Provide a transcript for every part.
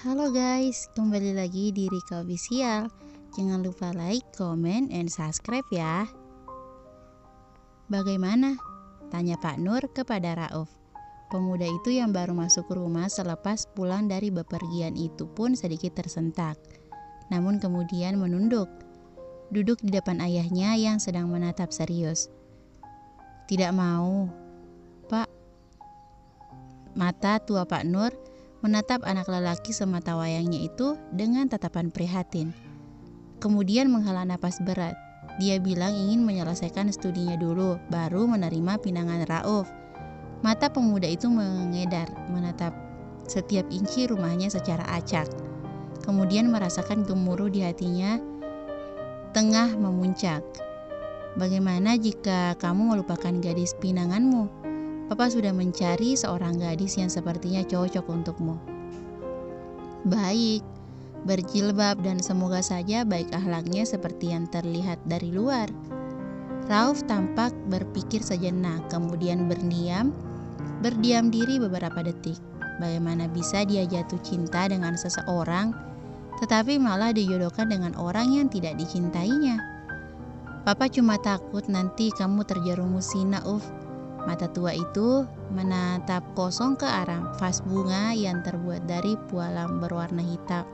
Halo guys, kembali lagi di Rika Official. Jangan lupa like, comment, and subscribe ya. Bagaimana? Tanya Pak Nur kepada Rauf. Pemuda itu yang baru masuk rumah selepas pulang dari bepergian itu pun sedikit tersentak. Namun kemudian menunduk, duduk di depan ayahnya yang sedang menatap serius. Tidak mau, Pak. Mata tua Pak Nur menatap anak lelaki semata wayangnya itu dengan tatapan prihatin. Kemudian menghela napas berat. Dia bilang ingin menyelesaikan studinya dulu, baru menerima pinangan Rauf. Mata pemuda itu mengedar, menatap setiap inci rumahnya secara acak. Kemudian merasakan gemuruh di hatinya tengah memuncak. Bagaimana jika kamu melupakan gadis pinanganmu? Papa sudah mencari seorang gadis yang sepertinya cocok untukmu. Baik, berjilbab dan semoga saja baik akhlaknya seperti yang terlihat dari luar. Rauf tampak berpikir sejenak, kemudian berdiam diri beberapa detik. Bagaimana bisa dia jatuh cinta dengan seseorang, tetapi malah dijodohkan dengan orang yang tidak dicintainya? Papa cuma takut nanti kamu terjerumus zina, Uf. Mata tua itu menatap kosong ke arah vas bunga yang terbuat dari pualam berwarna hitam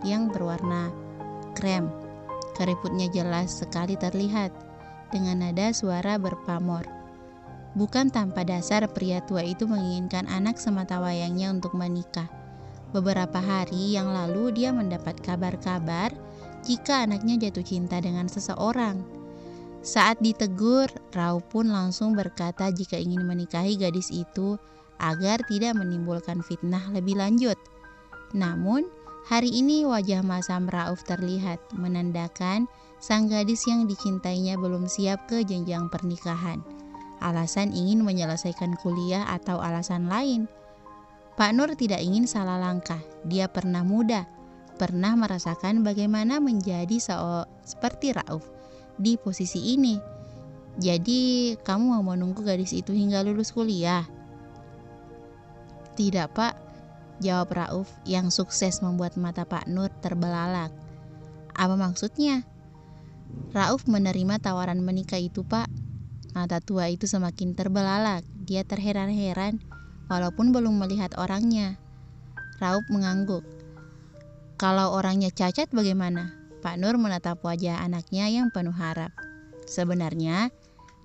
yang berwarna krem. Keriputnya jelas sekali terlihat dengan nada suara berpamor. Bukan tanpa dasar pria tua itu menginginkan anak semata wayangnya untuk menikah. Beberapa hari yang lalu dia mendapat kabar-kabar jika anaknya jatuh cinta dengan seseorang. Saat ditegur, Rauf pun langsung berkata jika ingin menikahi gadis itu agar tidak menimbulkan fitnah lebih lanjut. Namun, hari ini wajah masam Rauf terlihat menandakan sang gadis yang dicintainya belum siap ke jenjang pernikahan. Alasan ingin menyelesaikan kuliah atau alasan lain. Pak Nur tidak ingin salah langkah. Dia pernah muda, pernah merasakan bagaimana menjadi seperti Rauf di posisi ini. Jadi kamu mau menunggu gadis itu hingga lulus kuliah? Tidak, Pak, jawab Rauf yang sukses membuat mata Pak Nur terbelalak. Apa maksudnya? Rauf menerima tawaran menikah itu, Pak. Mata tua itu semakin terbelalak. Dia terheran-heran walaupun belum melihat orangnya. Rauf mengangguk. Kalau orangnya cacat bagaimana? Pak Nur menatap wajah anaknya yang penuh harap. Sebenarnya,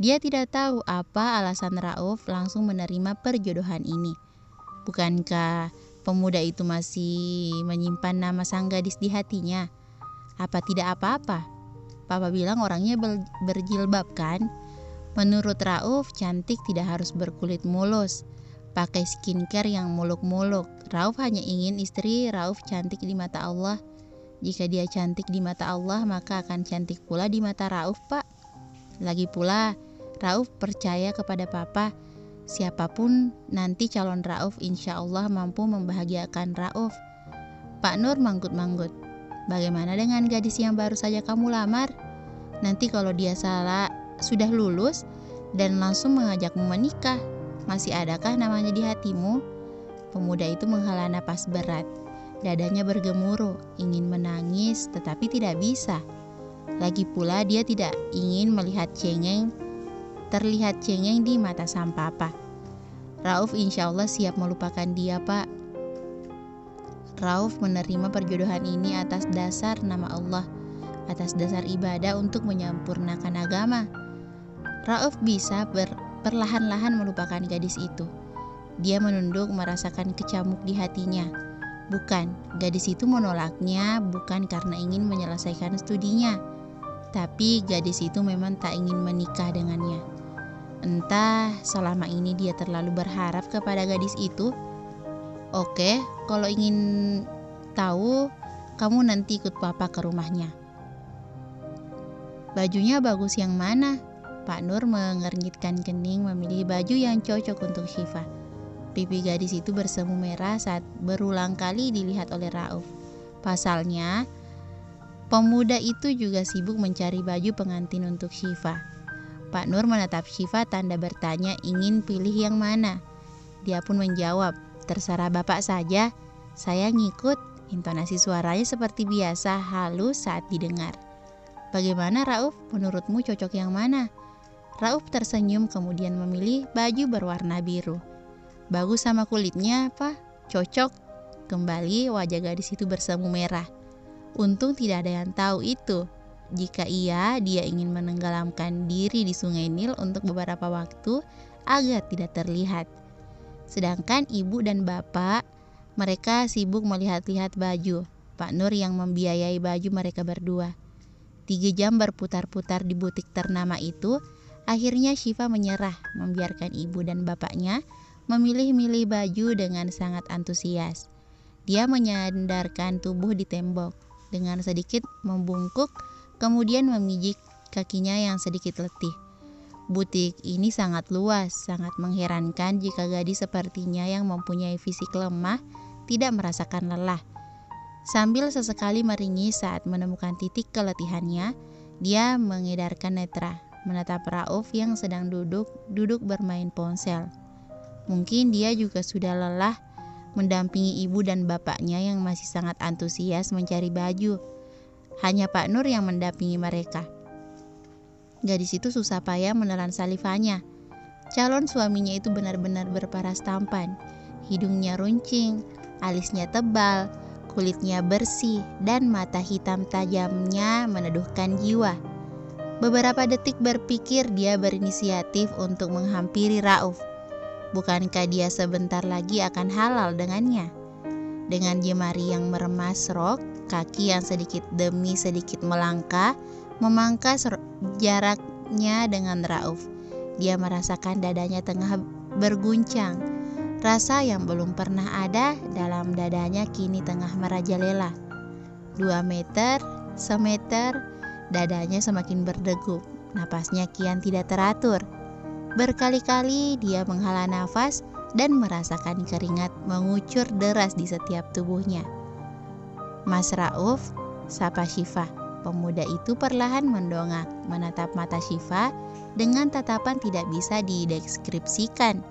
dia tidak tahu apa alasan Rauf langsung menerima perjodohan ini. Bukankah pemuda itu masih menyimpan nama sang gadis di hatinya? Apa tidak apa-apa? Papa bilang orangnya berjilbab kan? Menurut Rauf, cantik tidak harus berkulit mulus, pakai skincare yang muluk-muluk. Rauf hanya ingin istri Rauf cantik di mata Allah. Jika dia cantik di mata Allah, maka akan cantik pula di mata Rauf, Pak. Lagi pula, Rauf percaya kepada Papa. Siapapun nanti calon Rauf, insya Allah mampu membahagiakan Rauf. Pak Nur manggut-manggut. Bagaimana dengan gadis yang baru saja kamu lamar? Nanti kalau dia sudah lulus dan langsung mengajakmu menikah, masih adakah namanya di hatimu? Pemuda itu menghela napas berat. Dadanya bergemuruh, ingin menangis tetapi tidak bisa. Lagi pula dia tidak ingin terlihat cengeng di mata sang papa. Rauf insya Allah siap melupakan dia, Pak. Rauf menerima perjodohan ini atas dasar nama Allah, atas dasar ibadah untuk menyempurnakan agama. Rauf bisa perlahan-lahan melupakan gadis itu. Dia menunduk merasakan kecamuk di hatinya. Bukan, gadis itu menolaknya bukan karena ingin menyelesaikan studinya, tapi gadis itu memang tak ingin menikah dengannya. Entah selama ini dia terlalu berharap kepada gadis itu. Oke, kalau ingin tahu, kamu nanti ikut papa ke rumahnya. Bajunya bagus yang mana? Pak Nur mengernyitkan kening memilih baju yang cocok untuk Syifa. Pipi gadis itu bersemu merah saat berulang kali dilihat oleh Rauf. Pasalnya, pemuda itu juga sibuk mencari baju pengantin untuk Syifa. Pak Nur menatap Syifa tanda bertanya ingin pilih yang mana. Dia pun menjawab, terserah bapak saja, saya ngikut. Intonasi suaranya seperti biasa, halus saat didengar. Bagaimana Rauf? Menurutmu cocok yang mana? Rauf tersenyum kemudian memilih baju berwarna biru. Bagus sama kulitnya, apa? Cocok. Kembali wajah gadis itu bersemu merah. Untung tidak ada yang tahu itu. Jika iya, dia ingin menenggelamkan diri di Sungai Nil untuk beberapa waktu agar tidak terlihat. Sedangkan ibu dan bapak, mereka sibuk melihat-lihat baju. Pak Nur yang membiayai baju mereka berdua. 3 jam berputar-putar di butik ternama itu, akhirnya Syifa menyerah, membiarkan ibu dan bapaknya memilih-milih baju dengan sangat antusias. Dia menyandarkan tubuh di tembok, dengan sedikit membungkuk, kemudian memijik kakinya yang sedikit letih. Butik ini sangat luas, sangat mengherankan jika gadis sepertinya yang mempunyai fisik lemah tidak merasakan lelah. Sambil sesekali meringis saat menemukan titik keletihannya, dia mengedarkan netra, menatap Rauf yang sedang duduk bermain ponsel. Mungkin dia juga sudah lelah mendampingi ibu dan bapaknya yang masih sangat antusias mencari baju. Hanya Pak Nur yang mendampingi mereka. Gadis itu susah payah menelan salivanya. Calon suaminya itu benar-benar berparas tampan. Hidungnya runcing, alisnya tebal, kulitnya bersih, dan mata hitam tajamnya meneduhkan jiwa. Beberapa detik berpikir dia berinisiatif untuk menghampiri Rauf. Bukankah dia sebentar lagi akan halal dengannya? Dengan jemari yang meremas rok, kaki yang sedikit demi sedikit melangkah, memangkas jaraknya dengan Rauf. Dia merasakan dadanya tengah berguncang. Rasa yang belum pernah ada dalam dadanya kini tengah merajalela. 2 meter, semeter, dadanya semakin berdegup. Napasnya kian tidak teratur. Berkali-kali dia menghela nafas dan merasakan keringat mengucur deras di setiap tubuhnya. Mas Rauf, sapa Syifa. Pemuda itu perlahan mendongak, menatap mata Syifa dengan tatapan tidak bisa dideskripsikan.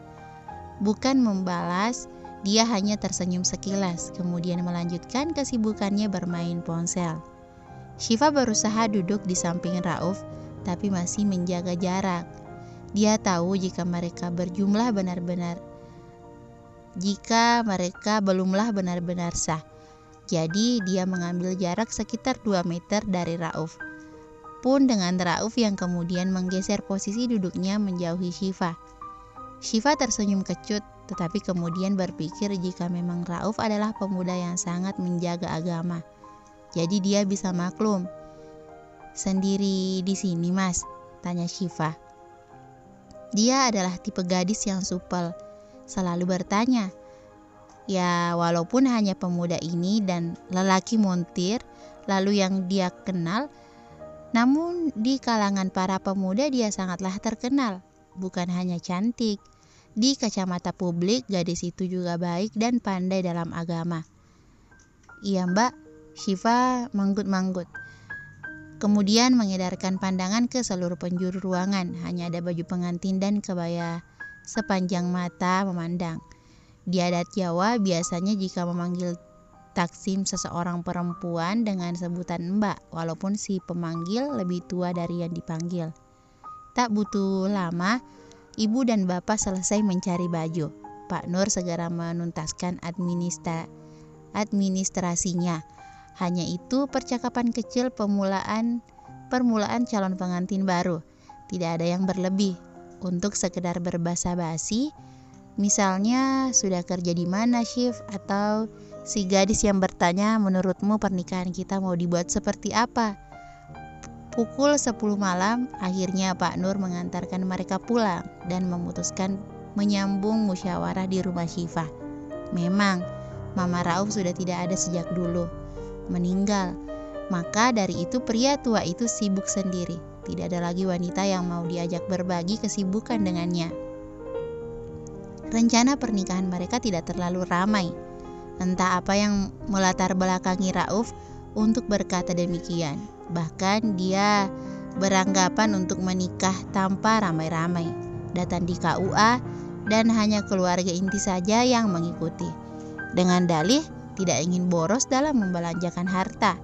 Bukan membalas, dia hanya tersenyum sekilas, kemudian melanjutkan kesibukannya bermain ponsel. Syifa berusaha duduk di samping Rauf, tapi masih menjaga jarak. Dia tahu jika mereka belumlah benar-benar sah. Jadi dia mengambil jarak sekitar 2 meter dari Rauf. Pun dengan Rauf yang kemudian menggeser posisi duduknya menjauhi Syifa. Syifa tersenyum kecut, tetapi kemudian berpikir jika memang Rauf adalah pemuda yang sangat menjaga agama. Jadi dia bisa maklum. Sendiri di sini, Mas? Tanya Syifa. Dia adalah tipe gadis yang supel, selalu bertanya. Ya, walaupun hanya pemuda ini dan lelaki montir, lalu yang dia kenal, namun di kalangan para pemuda dia sangatlah terkenal. Bukan hanya cantik, di kacamata publik gadis itu juga baik dan pandai dalam agama. Iya Mbak, Syifa manggut-manggut. Kemudian mengedarkan pandangan ke seluruh penjuru ruangan, hanya ada baju pengantin dan kebaya sepanjang mata memandang. Di adat Jawa biasanya jika memanggil taksim seseorang perempuan dengan sebutan Mbak, walaupun si pemanggil lebih tua dari yang dipanggil. Tak butuh lama, ibu dan bapak selesai mencari baju. Pak Nur segera menuntaskan administrasinya. Hanya itu percakapan kecil permulaan calon pengantin baru. Tidak ada yang berlebih. Untuk sekedar berbasa-basi, misalnya, sudah kerja di mana, Syif? Atau si gadis yang bertanya, menurutmu pernikahan kita mau dibuat seperti apa? Pukul 10 malam, akhirnya Pak Nur mengantarkan mereka pulang dan memutuskan menyambung musyawarah di rumah Syifa. Memang, Mama Rauf sudah tidak ada sejak dulu, meninggal. Maka dari itu pria tua itu sibuk sendiri. Tidak ada lagi wanita yang mau diajak berbagi kesibukan dengannya. Rencana pernikahan mereka tidak terlalu ramai. Entah apa yang melatar belakangi Rauf untuk berkata demikian. Bahkan dia beranggapan untuk menikah tanpa ramai-ramai. Datang di KUA dan hanya keluarga inti saja yang mengikuti. Dengan dalih tidak ingin boros dalam membelanjakan harta.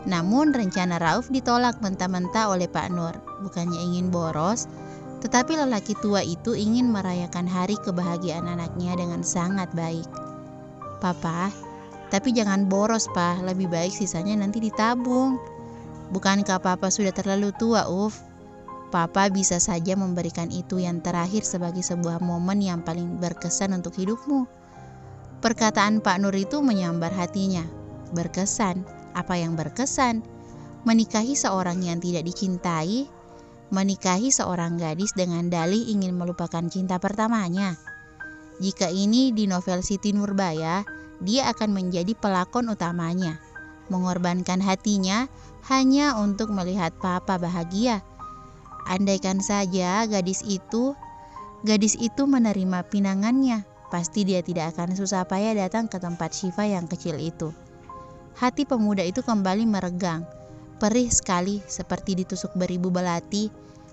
Namun rencana Rauf ditolak mentah-mentah oleh Pak Nur. Bukannya ingin boros, tetapi lelaki tua itu ingin merayakan hari kebahagiaan anaknya dengan sangat baik. Papa, tapi jangan boros, Pak. Lebih baik sisanya nanti ditabung. Bukankah Papa sudah terlalu tua, Uf? Papa bisa saja memberikan itu yang terakhir sebagai sebuah momen yang paling berkesan untuk hidupmu. Perkataan Pak Nur itu menyambar hatinya. Berkesan? Apa yang berkesan? Menikahi seorang yang tidak dicintai? Menikahi seorang gadis dengan dalih ingin melupakan cinta pertamanya? Jika ini di novel Siti Nurbaya, dia akan menjadi pelakon utamanya, mengorbankan hatinya hanya untuk melihat Papa bahagia. Andaikan saja gadis itu menerima pinangannya, pasti dia tidak akan susah payah datang ke tempat Syifa yang kecil itu. Hati pemuda itu kembali meregang, perih sekali seperti ditusuk beribu belati.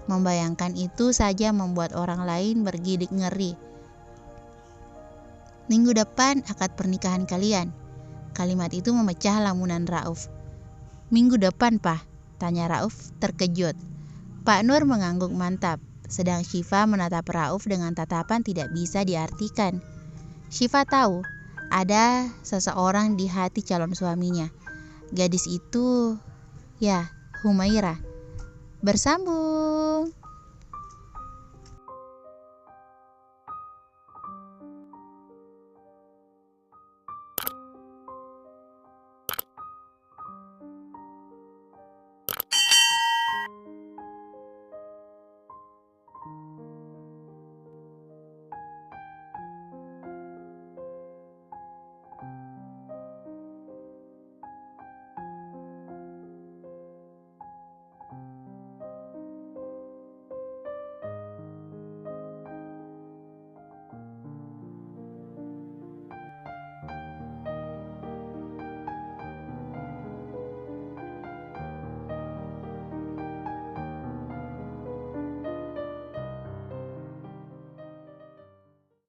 Membayangkan itu saja membuat orang lain bergidik ngeri. Minggu depan akad pernikahan kalian. Kalimat itu memecah lamunan Rauf. Minggu depan, Pak? Tanya Rauf terkejut. Pak Nur mengangguk mantap, sedang Syifa menatap Rauf dengan tatapan tidak bisa diartikan. Syifa tahu ada seseorang di hati calon suaminya. Gadis itu, ya, Humaira. Bersambung.